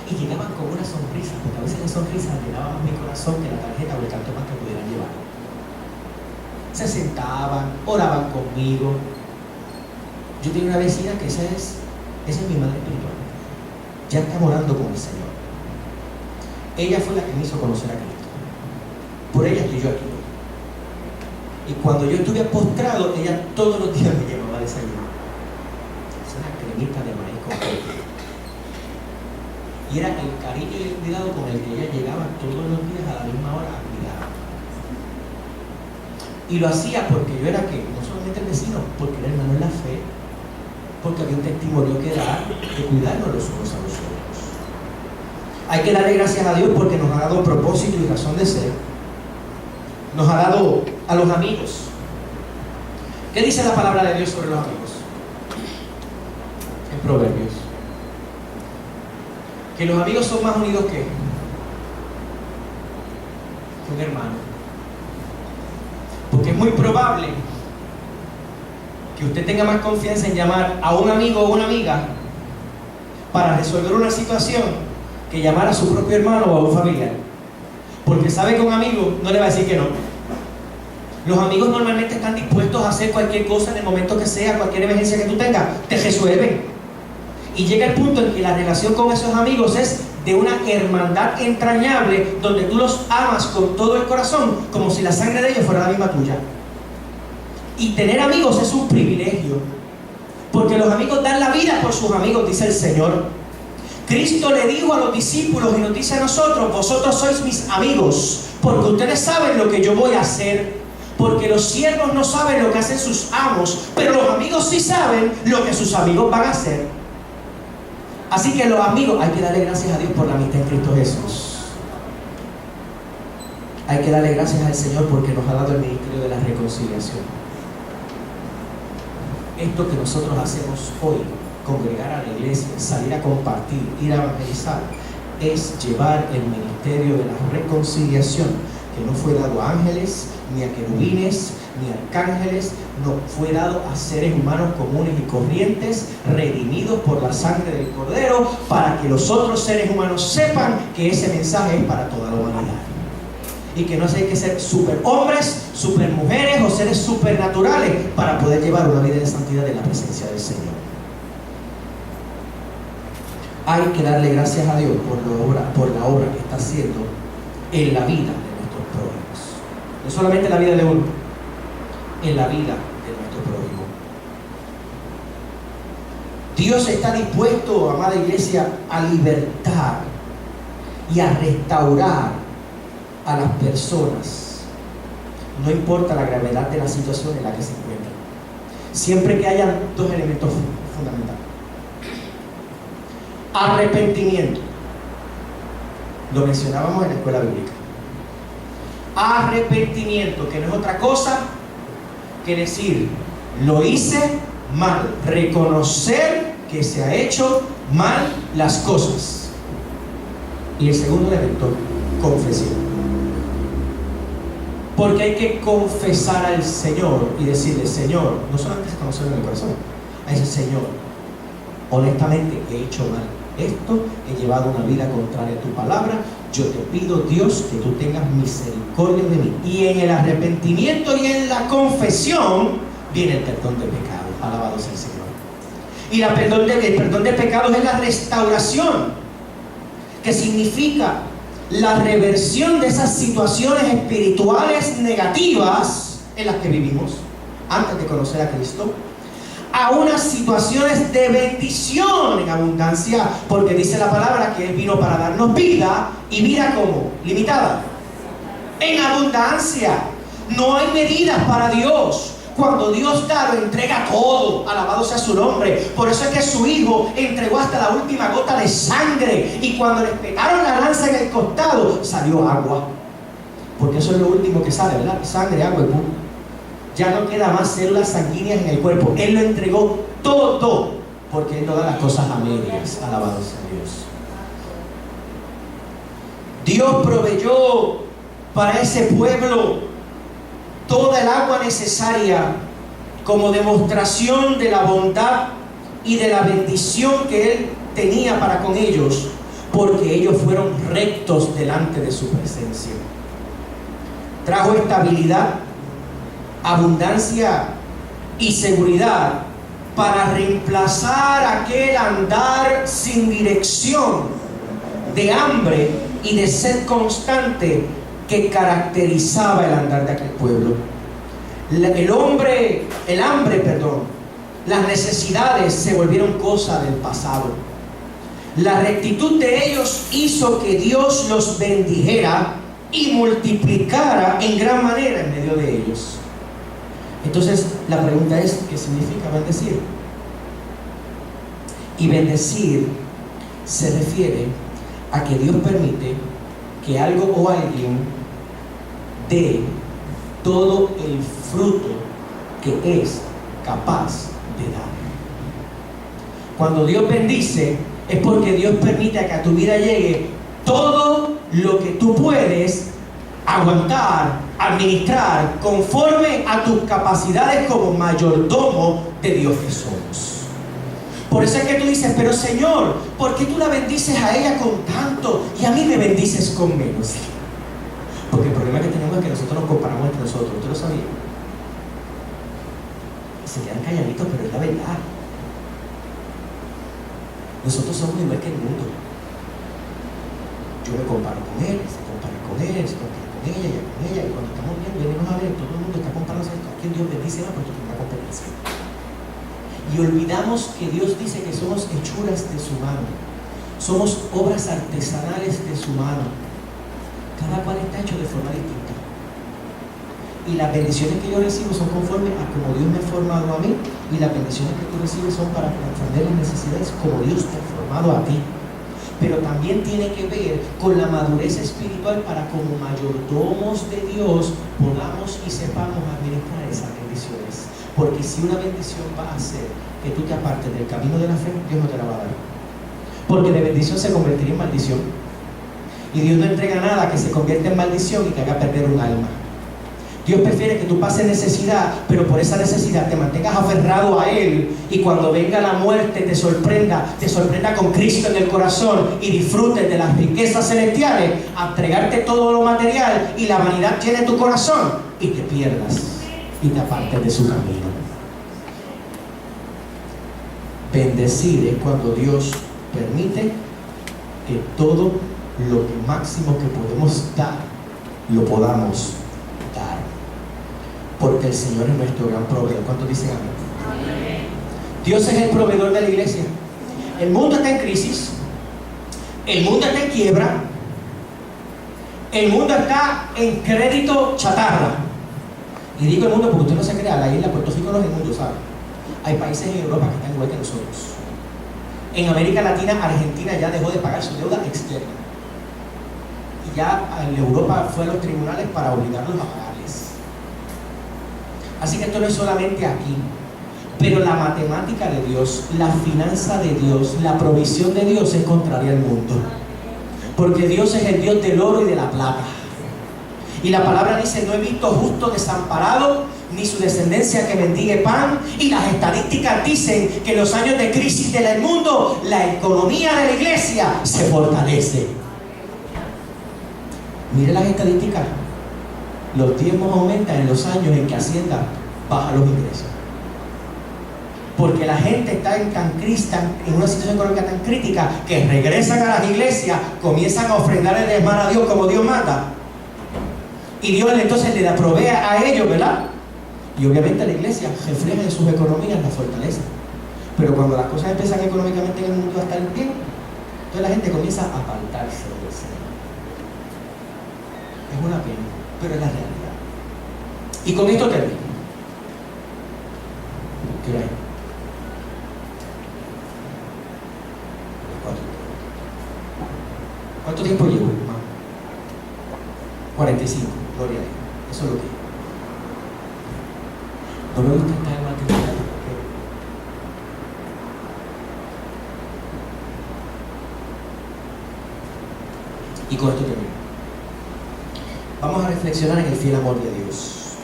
y llegaban con una sonrisa, porque a veces la sonrisa llenaba más mi corazón que la tarjeta o el cartón más que pudieran llevar. Se sentaban, oraban conmigo. Yo tengo una vecina que esa es mi madre espiritual. Ya está orando con el Señor. Ella fue la que me hizo conocer a Cristo. Por ella estoy yo aquí. Y cuando yo estuve postrado, ella todos los días me llevaba a desayunar. Una cremita de maíz con coco. Y era el cariño y el cuidado con el que ella llegaba todos los días a la misma hora a cuidar. Y lo hacía porque yo era que no solamente el vecino, porque era hermano en la fe, porque había un testimonio que dar de cuidarnos los unos a los otros. Hay que darle gracias a Dios porque nos ha dado propósito y razón de ser. Nos ha dado a los amigos. ¿Qué dice la palabra de Dios sobre los amigos? En Proverbios. Que los amigos son más unidos que un hermano. Porque es muy probable que usted tenga más confianza en llamar a un amigo o una amiga para resolver una situación que llamar a su propio hermano o a un familiar. Porque sabe que un amigo no le va a decir que no. Los amigos normalmente están dispuestos a hacer cualquier cosa en el momento que sea, cualquier emergencia que tú tengas, te resuelven. Y llega el punto en que la relación con esos amigos es de una hermandad entrañable, donde tú los amas con todo el corazón, como si la sangre de ellos fuera la misma tuya. Y tener amigos es un privilegio, porque los amigos dan la vida por sus amigos, dice el Señor. Cristo le dijo a los discípulos y nos dice a nosotros: vosotros sois mis amigos, porque ustedes saben lo que yo voy a hacer. Porque los siervos no saben lo que hacen sus amos, pero los amigos sí saben lo que sus amigos van a hacer. Así que los amigos, hay que darle gracias a Dios por la amistad en Cristo Jesús. Hay que darle gracias al Señor porque nos ha dado el ministerio de la reconciliación. Esto que nosotros hacemos hoy, congregar a la iglesia, salir a compartir, ir a evangelizar, es llevar el ministerio de la reconciliación, que no fue dado a ángeles, ni a querubines, ni a arcángeles, no, fue dado a seres humanos comunes y corrientes, redimidos por la sangre del Cordero, para que los otros seres humanos sepan que ese mensaje es para toda la humanidad. Y que no hay que ser super hombres, super mujeres o seres supernaturales para poder llevar una vida de santidad en la presencia del Señor. Hay que darle gracias a Dios por la obra que está haciendo en la vida de nuestros prójimos. No solamente en la vida de uno, en la vida de nuestro prójimo. Dios está dispuesto, amada iglesia, a libertar y a restaurar a las personas, no importa la gravedad de la situación en la que se encuentran, siempre que haya dos elementos fundamentales: arrepentimiento. Lo mencionábamos en la escuela bíblica. Arrepentimiento, que no es otra cosa que decir: lo hice mal, reconocer que se ha hecho mal las cosas. Y el segundo elemento, confesión. Porque hay que confesar al Señor y decirle: Señor, no solamente se conoce en el corazón, a ese Señor, honestamente he hecho mal esto, he llevado una vida contraria a tu palabra, yo te pido, Dios, que tú tengas misericordia de mí. Y en el arrepentimiento y en la confesión viene el perdón de pecados. Alabado sea el Señor. Y el perdón de pecados es la restauración, que significa la reversión de esas situaciones espirituales negativas en las que vivimos antes de conocer a Cristo, a unas situaciones de bendición en abundancia, porque dice la palabra que Él vino para darnos vida, y vida como limitada, en abundancia. No hay medidas para Dios. Cuando Dios da, lo entrega todo. Alabado sea su nombre. Por eso es que su Hijo entregó hasta la última gota de sangre, y cuando le pegaron la lanza en el costado salió agua, porque eso es lo último que sale, ¿verdad? Sangre, agua y pum. Ya no queda más células sanguíneas en el cuerpo. Él lo entregó todo, porque Él no da las cosas a medias. Alabado sea Dios. Dios proveyó para ese pueblo toda el agua necesaria como demostración de la bondad y de la bendición que Él tenía para con ellos, porque ellos fueron rectos delante de su presencia. Trajo estabilidad, abundancia y seguridad para reemplazar aquel andar sin dirección, de hambre y de sed constante que caracterizaba el andar de aquel pueblo. El hambre, las necesidades se volvieron cosa del pasado. La rectitud de ellos hizo que Dios los bendijera y multiplicara en gran manera en medio de ellos. Entonces la pregunta es: ¿qué significa bendecir? Y bendecir se refiere a que Dios permite que algo o alguien dé todo el fruto que es capaz de dar. Cuando Dios bendice, es porque Dios permite que a tu vida llegue todo lo que tú puedes aguantar, administrar, conforme a tus capacidades como mayordomo de Dios que somos. Por eso es que tú dices, pero Señor, ¿por qué tú la bendices a ella con tanto y a mí me bendices con menos? Porque el problema que tenemos es que nosotros nos comparamos entre nosotros. ¿Usted lo sabía? Se quedan calladitos, pero es la verdad. Nosotros somos igual que el mundo. Yo me comparo con él, se compara con él, se compara con ella, y con ella. Y cuando estamos bien, venimos a ver, todo el mundo está comparándose a quién Dios bendice, no, porque es una competencia. Y olvidamos que Dios dice que somos hechuras de su mano. Somos obras artesanales de su mano. Cada cual está hecho de forma distinta. Y las bendiciones que yo recibo son conforme a como Dios me ha formado a mí. Y las bendiciones que tú recibes son para atender las necesidades como Dios te ha formado a ti. Pero también tiene que ver con la madurez espiritual para como mayordomos de Dios podamos y sepamos administrar esas bendiciones. Porque si una bendición va a hacer que tú te apartes del camino de la fe, Dios no te la va a dar. Porque de bendición se convertiría en maldición. Y Dios no entrega nada que se convierta en maldición y te haga perder un alma. Dios prefiere que tú pases necesidad, pero por esa necesidad te mantengas aferrado a Él, y cuando venga la muerte te sorprenda con Cristo en el corazón y disfrutes de las riquezas celestiales, a entregarte todo lo material y la vanidad llene tu corazón y te pierdas y te apartes de su camino. Bendecir es cuando Dios permite que todo lo que máximo que podemos dar, lo podamos dar. Porque el Señor es nuestro gran proveedor. ¿Cuántos dicen amén? Amén. Dios es el proveedor de la iglesia. El mundo está en crisis. El mundo está en quiebra. El mundo está en crédito chatarra. Y digo el mundo porque usted no se crea, la isla Puerto Rico no es el mundo, ¿sabe? Hay países en Europa que están igual que nosotros. En América Latina, Argentina ya dejó de pagar su deuda externa. Y ya en Europa fue a los tribunales para obligarlos a pagarles. Así que esto no es solamente aquí, pero la matemática de Dios, la finanza de Dios, la provisión de Dios es contraria al mundo. Porque Dios es el Dios del oro y de la plata. Y la palabra dice, no he visto justo desamparado, ni su descendencia que mendigue pan. Y las estadísticas dicen que en los años de crisis del mundo, la economía de la iglesia se fortalece. Mire las estadísticas. Los diezmos aumentan en los años en que Hacienda baja los ingresos. Porque la gente está en una situación económica tan crítica que regresan a las iglesias, comienzan a ofrendar el diezmar a Dios como Dios manda. Y Dios entonces le provee a ellos, ¿verdad? Y obviamente la iglesia refleja en sus economías la fortaleza. Pero cuando las cosas empiezan económicamente en el mundo a estar bien, entonces la gente comienza a apartarse del Señor. Es una pena, pero es la realidad. Y con esto termino. ¿Qué hora es? 4. ¿Cuánto tiempo llevo, hermano? 45. Gloria a Dios. Eso es lo que. No me gusta estar en material. Y con esto termino. Vamos a reflexionar en el fiel amor de Dios.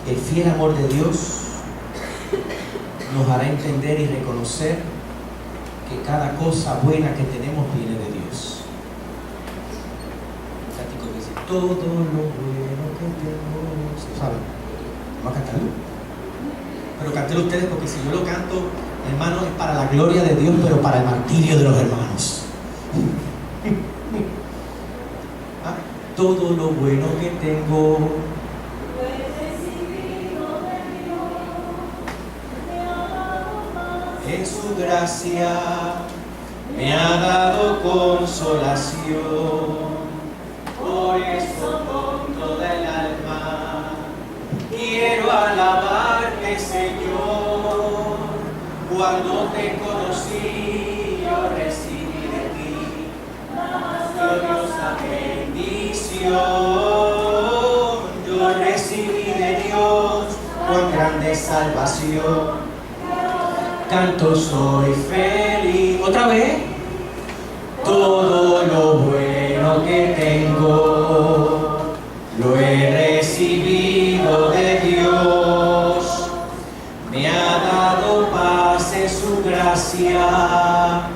El fiel amor de Dios nos hará entender y reconocer que cada cosa buena que tenemos viene de Dios. El cántico dice, todo lo bueno que tenemos. ¿Saben? Vamos a cantarlo. Pero cántelo ustedes, porque si yo lo canto, hermano, es para la gloria de Dios, pero para el martirio de los hermanos. Todo lo bueno que tengo en su gracia me ha dado consolación. Por eso con toda el alma quiero alabarte, Señor. Cuando te conocí yo recibí de ti gloriosa bendición yo recibí de Dios, cuán grande salvación. Canto soy feliz. Otra vez. Todo lo bueno que tengo lo he recibido de Dios. Me ha dado paz en su gracia,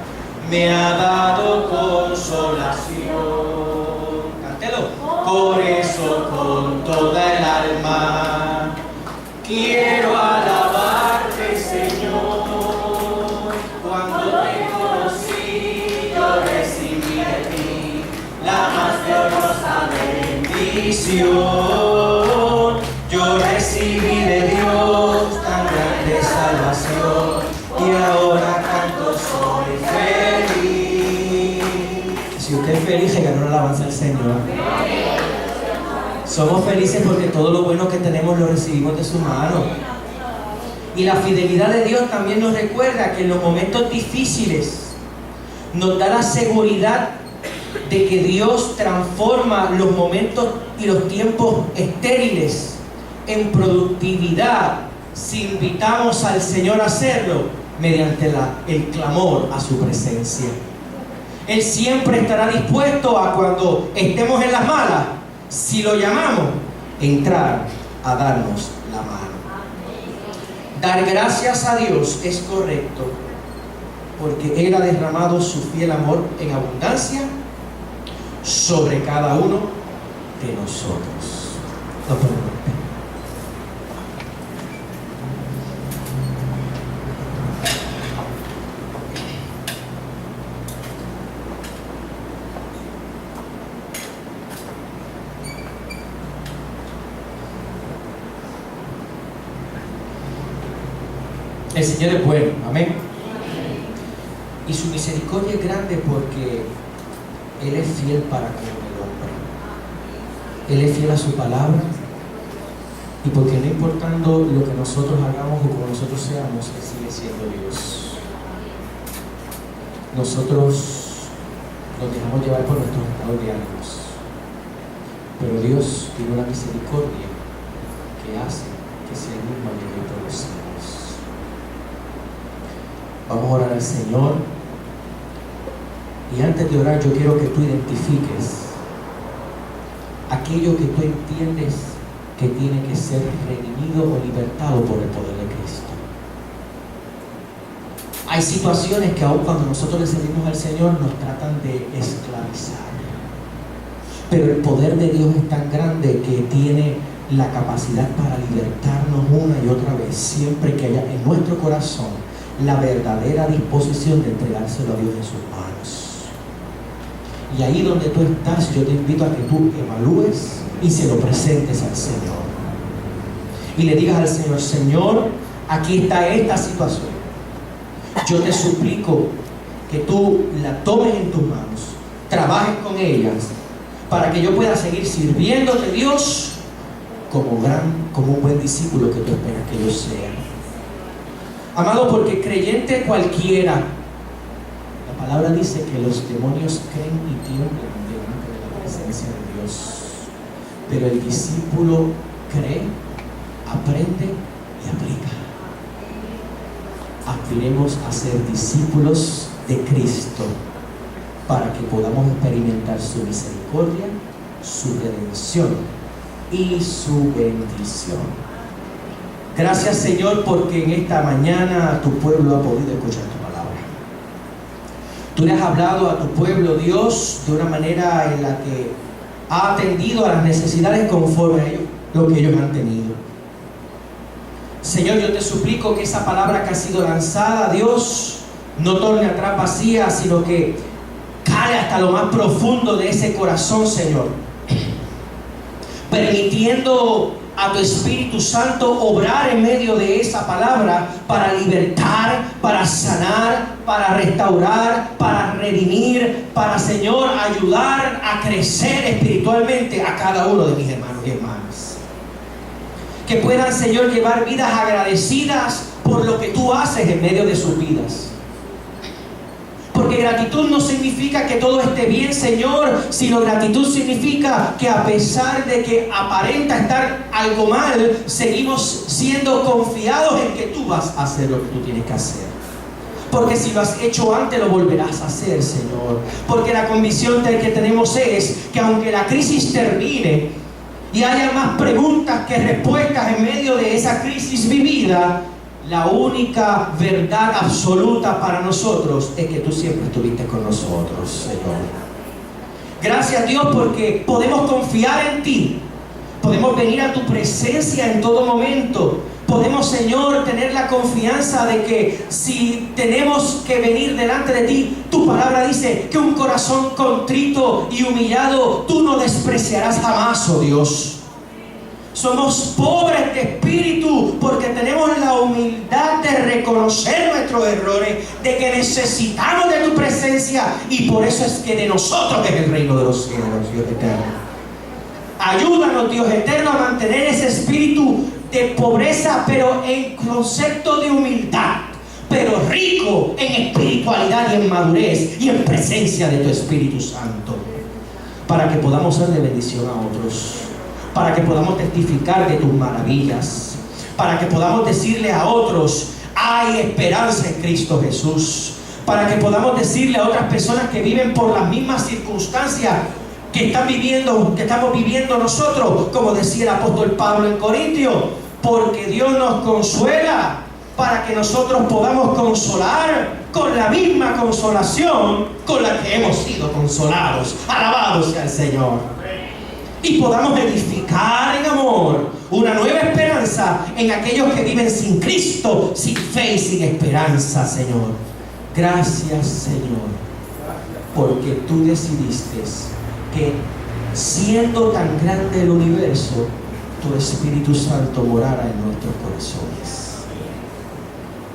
me ha dado consolación. Cántelo. Por eso con toda el alma quiero alabarte, Señor. Cuando te conocí, yo recibí de ti la más gloriosa bendición. Yo recibí de Dios tan grande salvación, y ahora canto soy feliz. Si usted es feliz, ganó una alabanza al Señor. Somos felices porque todo lo bueno que tenemos lo recibimos de su mano. Y la fidelidad de Dios también nos recuerda que en los momentos difíciles nos da la seguridad de que Dios transforma los momentos y los tiempos estériles en productividad si invitamos al Señor a hacerlo mediante el clamor a su presencia. Él siempre estará dispuesto a, cuando estemos en las malas, si lo llamamos, entrar a darnos la mano. Dar gracias a Dios es correcto, porque Él ha derramado su fiel amor en abundancia sobre cada uno de nosotros. No podemos. El Señor es bueno, amén. Y su misericordia es grande porque Él es fiel para con el hombre. Él es fiel a su palabra, y porque no importando lo que nosotros hagamos o como nosotros seamos, Él sigue siendo Dios. Nosotros nos dejamos llevar por nuestros estados de ánimos, pero Dios tiene una misericordia que hace que sea el mismo llegue por los siglos. Vamos a orar al Señor, y antes de orar yo quiero que tú identifiques aquello que tú entiendes que tiene que ser redimido o libertado por el poder de Cristo. Hay situaciones que aun cuando nosotros le servimos al Señor nos tratan de esclavizar, pero el poder de Dios es tan grande que tiene la capacidad para libertarnos una y otra vez, siempre que haya en nuestro corazón la verdadera disposición de entregárselo a Dios en sus manos. Y ahí donde tú estás, yo te invito a que tú evalúes y se lo presentes al Señor. Y le digas al Señor: Señor, aquí está esta situación. Yo te suplico que tú la tomes en tus manos, trabajes con ellas, para que yo pueda seguir sirviéndote, Dios, como un buen discípulo que tú esperas que yo sea. Amado, porque creyente cualquiera, la palabra dice que los demonios creen y tiemblan delante de la presencia de Dios, pero el discípulo cree, aprende y aplica. Aspiremos a ser discípulos de Cristo para que podamos experimentar su misericordia, su redención y su bendición. Gracias, Señor, porque en esta mañana tu pueblo ha podido escuchar tu palabra. Tú le has hablado a tu pueblo, Dios, de una manera en la que ha atendido a las necesidades conforme a lo que ellos han tenido. Señor, yo te suplico que esa palabra que ha sido lanzada, Dios, no torne atrás vacía, sino que cale hasta lo más profundo de ese corazón, Señor, permitiendo a tu Espíritu Santo obrar en medio de esa palabra para libertar, para sanar, para restaurar, para redimir, para, Señor, ayudar a crecer espiritualmente a cada uno de mis hermanos y hermanas. Que puedan, Señor, llevar vidas agradecidas por lo que tú haces en medio de sus vidas. Porque Porque gratitud no significa que todo esté bien, Señor, sino gratitud significa que a pesar de que aparenta estar algo mal, seguimos siendo confiados en que tú vas a hacer lo que tú tienes que hacer. Porque si lo has hecho antes, lo volverás a hacer, Señor. Porque la convicción que tenemos es que aunque la crisis termine y haya más preguntas que respuestas en medio de esa crisis vivida, la única verdad absoluta para nosotros es que tú siempre estuviste con nosotros, Señor. Gracias a Dios porque podemos confiar en ti. Podemos venir a tu presencia en todo momento. Podemos, Señor, tener la confianza de que si tenemos que venir delante de ti, tu palabra dice que un corazón contrito y humillado tú no despreciarás jamás, oh Dios. Somos pobres de espíritu porque tenemos la humildad de reconocer nuestros errores, de que necesitamos de tu presencia, y por eso es que de nosotros es el reino de los cielos, Dios eterno. Ayúdanos, Dios eterno, a mantener ese espíritu de pobreza, pero en concepto de humildad, pero rico en espiritualidad y en madurez y en presencia de tu Espíritu Santo, para que podamos ser de bendición a otros, para que podamos testificar de tus maravillas, para que podamos decirle a otros: hay esperanza en Cristo Jesús, para que podamos decirle a otras personas que viven por las mismas circunstancias que estamos viviendo nosotros, como decía el apóstol Pablo en Corintios, porque Dios nos consuela para que nosotros podamos consolar con la misma consolación con la que hemos sido consolados. Alabado sea el Señor. Y podamos edificar en amor una nueva esperanza en aquellos que viven sin Cristo, sin fe y sin esperanza, Señor. Gracias, Señor, porque tú decidiste que, siendo tan grande el universo, tu Espíritu Santo morara en nuestros corazones.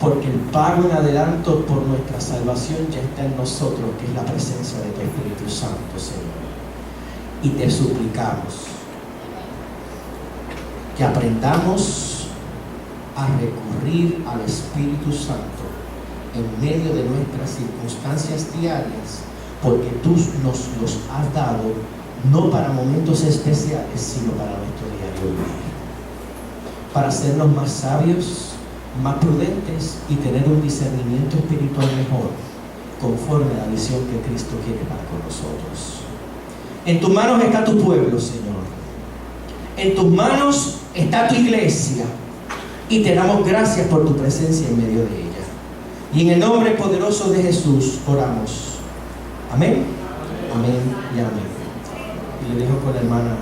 Porque el pago en adelanto por nuestra salvación ya está en nosotros, que es la presencia de tu Espíritu Santo, Señor. Y te suplicamos que aprendamos a recurrir al Espíritu Santo en medio de nuestras circunstancias diarias, porque tú nos los has dado no para momentos especiales, sino para nuestro diario vivir, para hacernos más sabios, más prudentes y tener un discernimiento espiritual mejor, conforme a la visión que Cristo quiere para con nosotros. En tus manos está tu pueblo, Señor. En tus manos está tu iglesia, y te damos gracias por tu presencia en medio de ella. Y en el nombre poderoso de Jesús oramos. Amén. Amén y amén. Y le dejo con la hermana